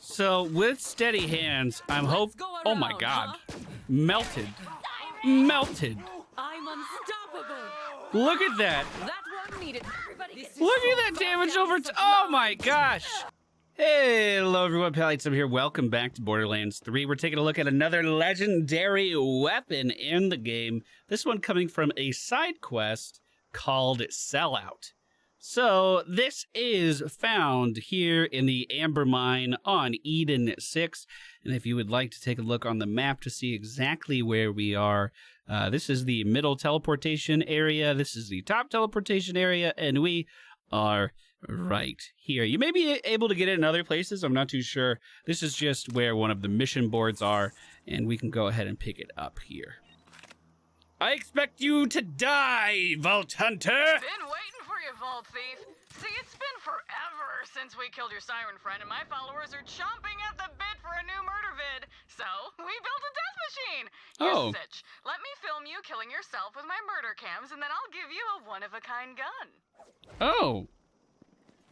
So with steady hands, I'm oh my god. Melted. Melted. I'm unstoppable. Look at that. That one needed everybody. Look at that damage over oh my gosh. Hey, hello everyone, Pallytime here. Welcome back to Borderlands 3. We're taking a look at another legendary weapon in the game. This one coming from a side quest called Sellout. So this is found here in the Amber Mine on Eden 6. And if you would like to take a look on the map to see exactly where we are, this is the middle teleportation area. This is the top teleportation area, and we are right here. You may be able to get it in other places. I'm not too sure. This is just where one of the mission boards are, and we can go ahead and pick it up here. I expect you to die, Vault Hunter! Been waiting for you, Vault Thief. See, it's been forever since we killed your siren friend, and my followers are chomping at the bit for a new murder vid. So, we built a death machine. Here's a sitch. Let me film you killing yourself with my murder cams, and then I'll give you a one-of-a-kind gun. Oh.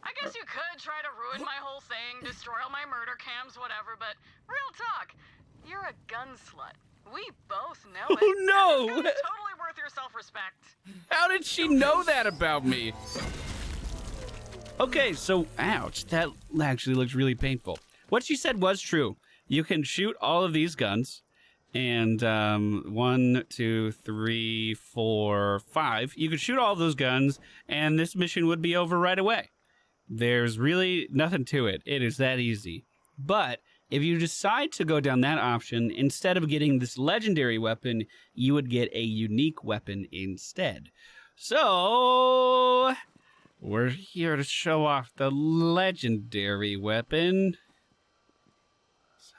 I guess you could try to ruin my whole thing, destroy all my murder cams, whatever, but real talk, you're a gun slut. We both know it. Oh no! It's totally worth your self-respect. How did she know that about me? Okay, so, ouch, that actually looks really painful. What she said was true. You can shoot all of these guns, and 1, 2, 3, 4, 5. You could shoot all of those guns, and this mission would be over right away. There's really nothing to it. It is that easy. But if you decide to go down that option, instead of getting this legendary weapon, you would get a unique weapon instead. So, we're here to show off the legendary weapon.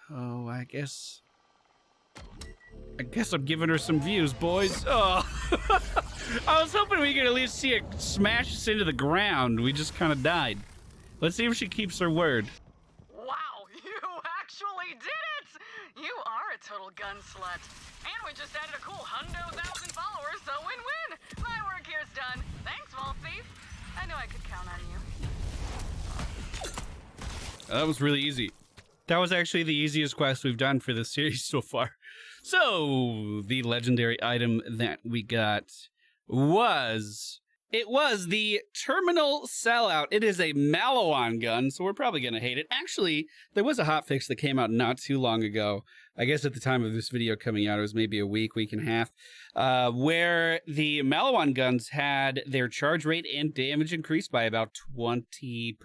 So, I guess I'm giving her some views, boys. Oh, I was hoping we could at least see it smash us into the ground. We just kind of died. Let's see if she keeps her word. Wow, you actually did it! You are a total gun slut. And we just added a cool 100,000 followers, so win-win! My work here's done. Thanks, Vault Thief. I knew I could count on you. That was really easy. That was actually the easiest quest we've done for this series so far. So, the legendary item that we got was the Terminal Sellout. It is a Maliwan gun, so we're probably going to hate it. Actually, there was a hotfix that came out not too long ago. I guess at the time of this video coming out, it was maybe a week and a half, where the Maliwan guns had their charge rate and damage increased by about 20%.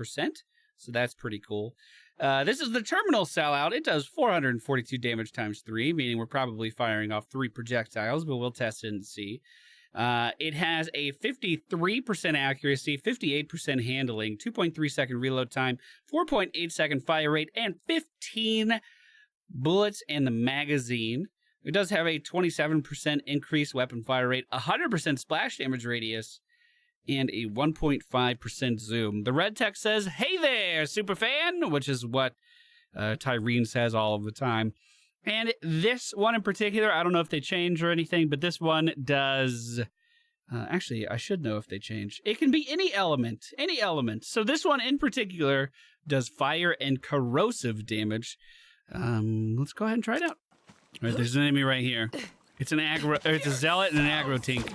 So that's pretty cool. This is the Terminal Sellout. It does 442 damage times 3, meaning we're probably firing off 3 projectiles, but we'll test it and see. It has a 53% accuracy, 58% handling, 2.3 second reload time, 4.8 second fire rate, and 15 bullets in the magazine. It does have a 27% increased weapon fire rate, 100% splash damage radius, and a 1.5% zoom. The red text says, "Hey there, superfan," which is what Tyreen says all of the time. And this one in particular, I don't know if they change or anything, but this one does... actually, I should know if they change. It can be any element, any element. So this one in particular does fire and corrosive damage. Let's go ahead and try it out. All right, there's an enemy right here. It's an it's a zealot and an aggro tink.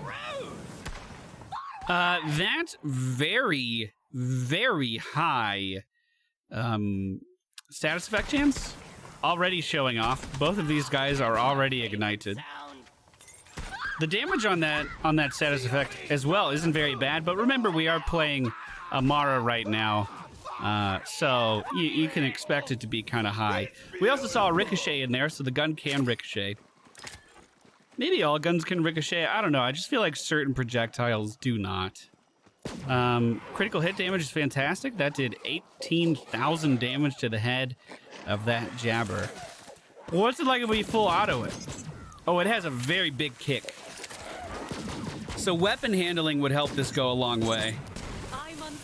That's very, very high status effect chance. Already showing off. Both of these guys are already ignited. The damage on that status effect as well isn't very bad, but remember we are playing Amara right now, so you can expect it to be kind of high. We also saw a ricochet in there, so the gun can ricochet. Maybe all guns can ricochet. I don't know. I just feel like certain projectiles do not. Critical hit damage is fantastic. That did 18,000 damage to the head of that jabber. What's it like if we full auto it? Oh, it has a very big kick. So weapon handling would help this go a long way.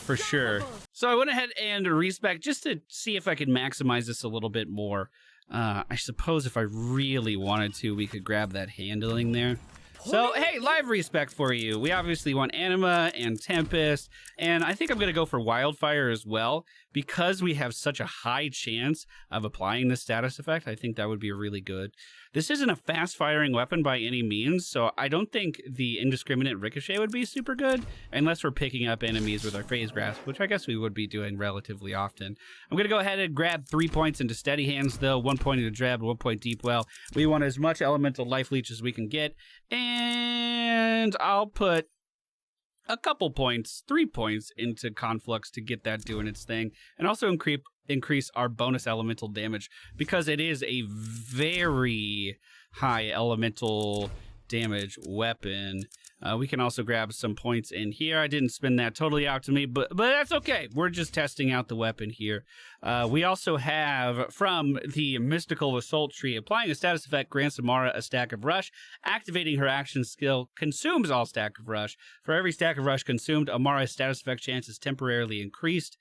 For sure. So I went ahead and respec just to see if I could maximize this a little bit more. I suppose if I really wanted to, we could grab that handling there. So, hey, live respec for you. We obviously want Anima and Tempest, and I think I'm going to go for Wildfire as well, because we have such a high chance of applying this status effect, I think that would be really good. This isn't a fast-firing weapon by any means, so I don't think the indiscriminate ricochet would be super good, unless we're picking up enemies with our phase grasp, which I guess we would be doing relatively often. I'm going to go ahead and grab 3 points into steady hands, though, 1 point into drab, 1 point deep well. We want as much elemental life leech as we can get, and I'll put a couple points, 3 points into Conflux to get that doing its thing, and also increase our bonus elemental damage because it is a very high elemental damage weapon. We can also grab some points in here. I didn't spin that totally out to me, but that's okay. We're just testing out the weapon here. We also have, from the Mystical Assault Tree, applying a status effect grants Amara a stack of rush. Activating her action skill consumes all stack of rush. For every stack of rush consumed, Amara's status effect chance is temporarily increased.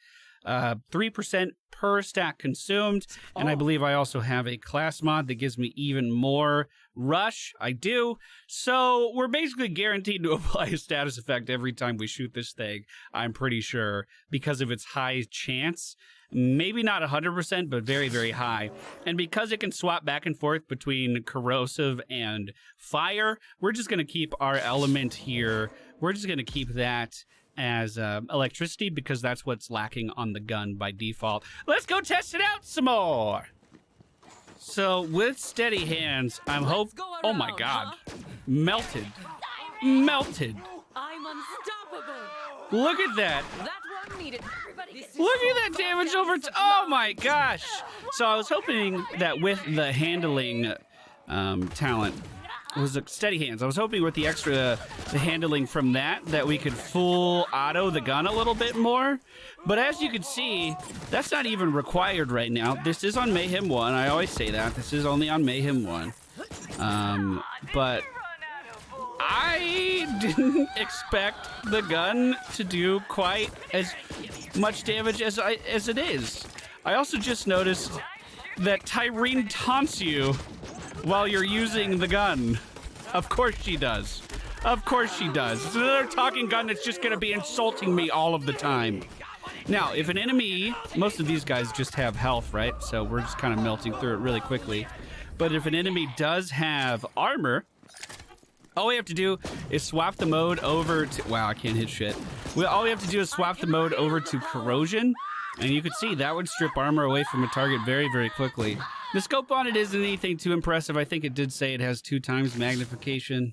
3% per stack consumed, and I believe I also have a class mod that gives me even more rush. I do. So we're basically guaranteed to apply a status effect every time we shoot this thing, I'm pretty sure, because of its high chance. Maybe not 100%, but very, very high. And because it can swap back and forth between corrosive and fire, we're just going to keep our element here. We're just going to keep that as electricity because that's what's lacking on the gun by default. Let's go test it out some more. So with steady hands, I'm oh my god. Melted. Melted. I'm unstoppable. Look at that. That one needed everybody. Look at that damage over oh my gosh. So I was hoping that with the handling talent, it was steady hands. I was hoping with the handling from that we could full auto the gun a little bit more. But as you can see, that's not even required right now. This is on Mayhem 1. I always say that. This is only on Mayhem 1. But I didn't expect the gun to do quite as much damage as it is. I also just noticed that Tyreen taunts you while you're using the gun. Of course she does. Of course she does. It's another talking gun that's just gonna be insulting me all of the time. Now, if an enemy, most of these guys just have health, right? So we're just kind of melting through it really quickly. But if an enemy does have armor, all we have to do is swap the mode over to, wow, I can't hit shit. All we have to do is swap the mode over to corrosion, and you can see that would strip armor away from a target very, very quickly. The scope on it isn't anything too impressive. I think it did say it has 2 times magnification.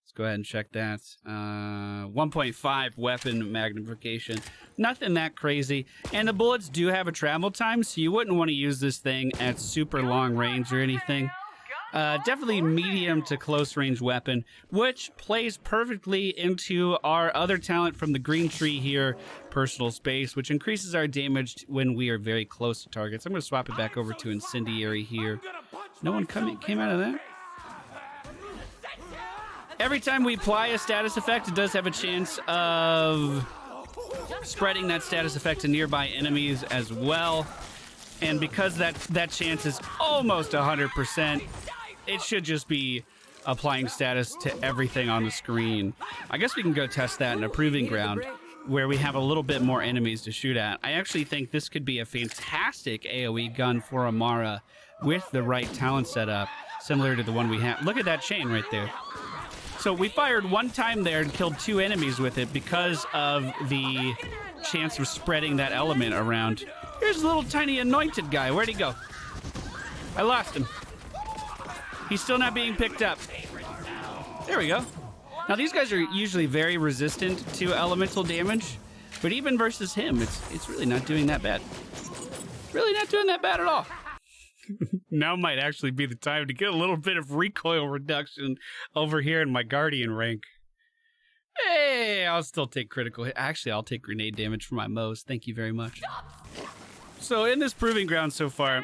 Let's go ahead and check that. 1.5 weapon magnification. Nothing that crazy. And the bullets do have a travel time, so you wouldn't want to use this thing at super long range or anything. Definitely medium to close range weapon, which plays perfectly into our other talent from the green tree here, personal space, which increases our damage when we are very close to targets. I'm going to swap it back over to incendiary here. No one came out of that? Every time we apply a status effect, it does have a chance of spreading that status effect to nearby enemies as well. And because that chance is almost 100%, it should just be applying status to everything on the screen. I guess we can go test that in a proving ground where we have a little bit more enemies to shoot at. I actually think this could be a fantastic AoE gun for Amara with the right talent setup, similar to the one we have. Look at that chain right there. So we fired 1 time there and killed 2 enemies with it because of the chance of spreading that element around. Here's a little tiny anointed guy. Where'd he go? I lost him. He's still not being picked up. There we go. Now these guys are usually very resistant to elemental damage, but even versus him, it's really not doing that bad. Really not doing that bad at all. Now might actually be the time to get a little bit of recoil reduction over here in my Guardian rank. Hey, I'll still take critical hit. Actually, I'll take grenade damage for my Moes. Thank you very much. So in this proving ground so far,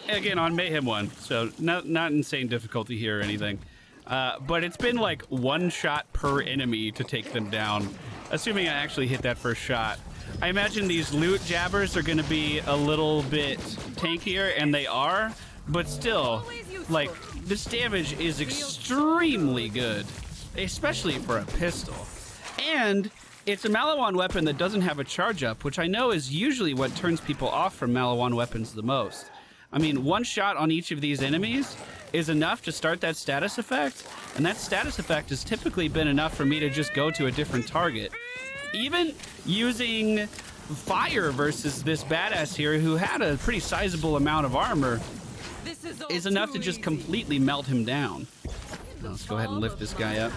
again on Mayhem 1, so not insane difficulty here or anything, but it's been like 1 shot per enemy to take them down, assuming I actually hit that first shot. I imagine these loot jabbers are going to be a little bit tankier, and they are, but still, like, this damage is extremely good, especially for a pistol. And It's a Malawan weapon that doesn't have a charge up, which I know is usually what turns people off from Malawan weapons the most. I mean, one shot on each of these enemies is enough to start that status effect, and that status effect has typically been enough for me to just go to a different target. Even using fire versus this badass here who had a pretty sizable amount of armor is enough to just completely melt him down. Now, let's go ahead and lift this guy up.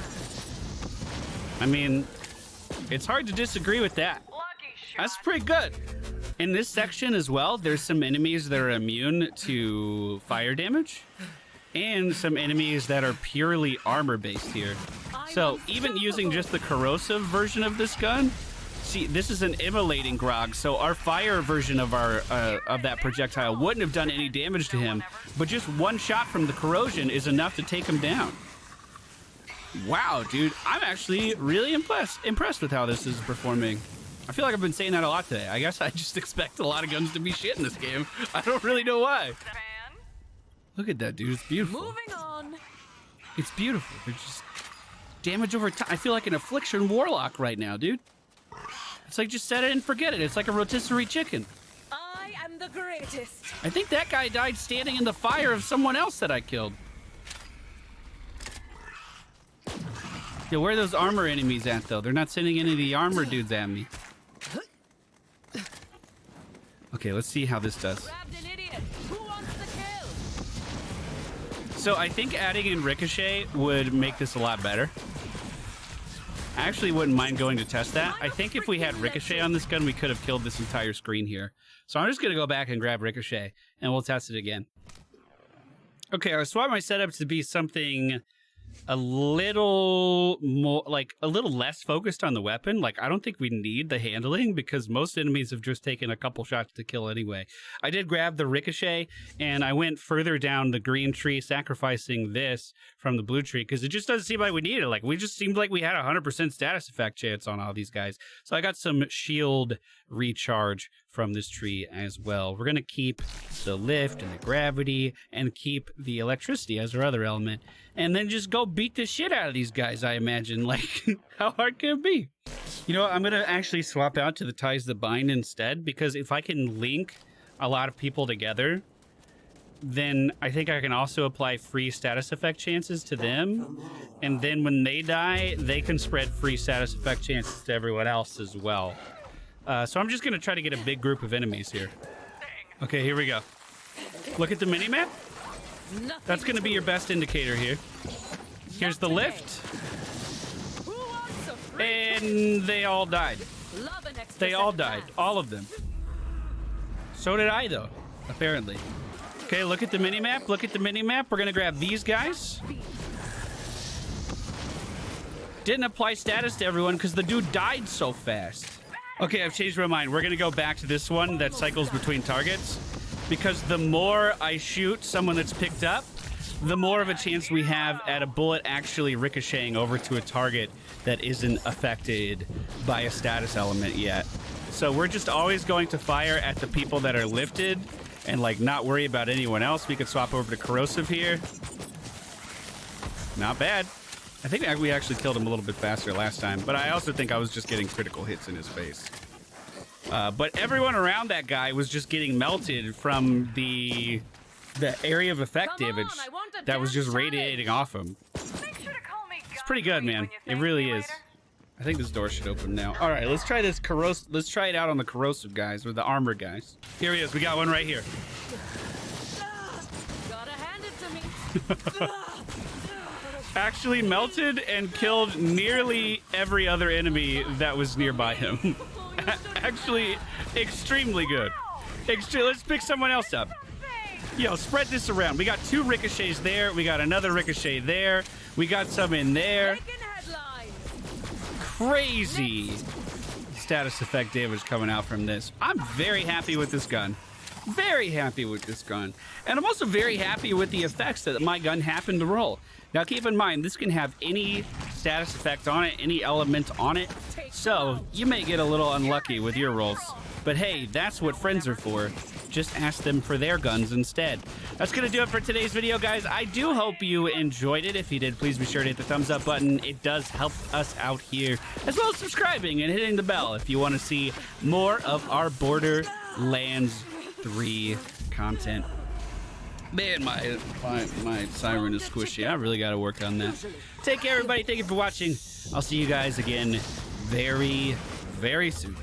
I mean, it's hard to disagree with that. That's pretty good. In this section as well, there's some enemies that are immune to fire damage and some enemies that are purely armor based here. So even using just the corrosive version of this gun, see, this is an immolating grog, so our fire version of that projectile wouldn't have done any damage to him, but just one shot from the corrosion is enough to take him down. Wow, dude, I'm actually really impressed with how this is performing. I feel like I've been saying that a lot today. I guess I just expect a lot of guns to be shit in this game. I don't really know why. Look at that, dude. It's beautiful. Moving on. It's beautiful. They're just damage over time. I feel like an Affliction Warlock right now, dude. It's like just set it and forget it. It's like a rotisserie chicken. I am the greatest. I think that guy died standing in the fire of someone else that I killed. Yeah, where are those armor enemies at, though? They're not sending any of the armor dudes at me. Okay, let's see how this does. Grabbed an idiot. Who wants the kill? So I think adding in Ricochet would make this a lot better. I actually wouldn't mind going to test that. I think if we had Ricochet on this gun, we could have killed this entire screen here. So I'm just going to go back and grab Ricochet, and we'll test it again. Okay, I swapped my setup to be something a little more, like a little less focused on the weapon. Like, I don't think we need the handling because most enemies have just taken a couple shots to kill anyway. I did grab the Ricochet and I went further down the green tree, sacrificing this from the blue tree because it just doesn't seem like we need it. Like, we just seemed like we had a 100% status effect chance on all these guys. So I got some shield recharge from this tree as well. We're gonna keep the lift and the gravity and keep the electricity as our other element, and then just go beat the shit out of these guys, I imagine. Like, how hard can it be? You know what? I'm gonna actually swap out to the ties that bind instead, because if I can link a lot of people together, then I think I can also apply free status effect chances to them, and then when they die, they can spread free status effect chances to everyone else as well. So I'm just going to try to get a big group of enemies here. Okay, here we go. Look at the minimap. That's going to be your best indicator here. Here's the lift. And they all died. They all died. All of them. So did I, though, apparently. Okay, look at the minimap. Look at the minimap. We're going to grab these guys. Didn't apply status to everyone because the dude died so fast. Okay, I've changed my mind. We're going to go back to this one that cycles between targets, because the more I shoot someone that's picked up, the more of a chance we have at a bullet actually ricocheting over to a target that isn't affected by a status element yet. So we're just always going to fire at the people that are lifted and like not worry about anyone else. We could swap over to corrosive here. Not bad. I think we actually killed him a little bit faster last time, but I also think I was just getting critical hits in his face. But everyone around that guy was just getting melted from the area of effect damage that was just radiating off him. It's pretty good, man. It really is. I think this door should open now. All right, let's try this let's try it out on the corrosive guys or the armor guys. Here he is. We got one right here. Gotta hand it to me. Actually melted and killed nearly every other enemy that was nearby him. Actually, extremely good. Let's pick someone else up. Yo, spread this around. We got 2 ricochets there. We got another ricochet there. We got some in there. Crazy status effect damage coming out from this. I'm very happy with this gun. Very happy with this gun. And I'm also very happy with the effects that my gun happened to roll. Now keep in mind, this can have any status effect on it, any element on it. So you may get a little unlucky with your rolls. But hey, that's what friends are for. Just ask them for their guns instead. That's going to do it for today's video, guys. I do hope you enjoyed it. If you did, please be sure to hit the thumbs up button. It does help us out here, as well as subscribing and hitting the bell if you want to see more of our Borderlands 3 content. Man, my siren is squishy. I really got to work on that. Take care, everybody. Thank you for watching. I'll see you guys again very, very soon.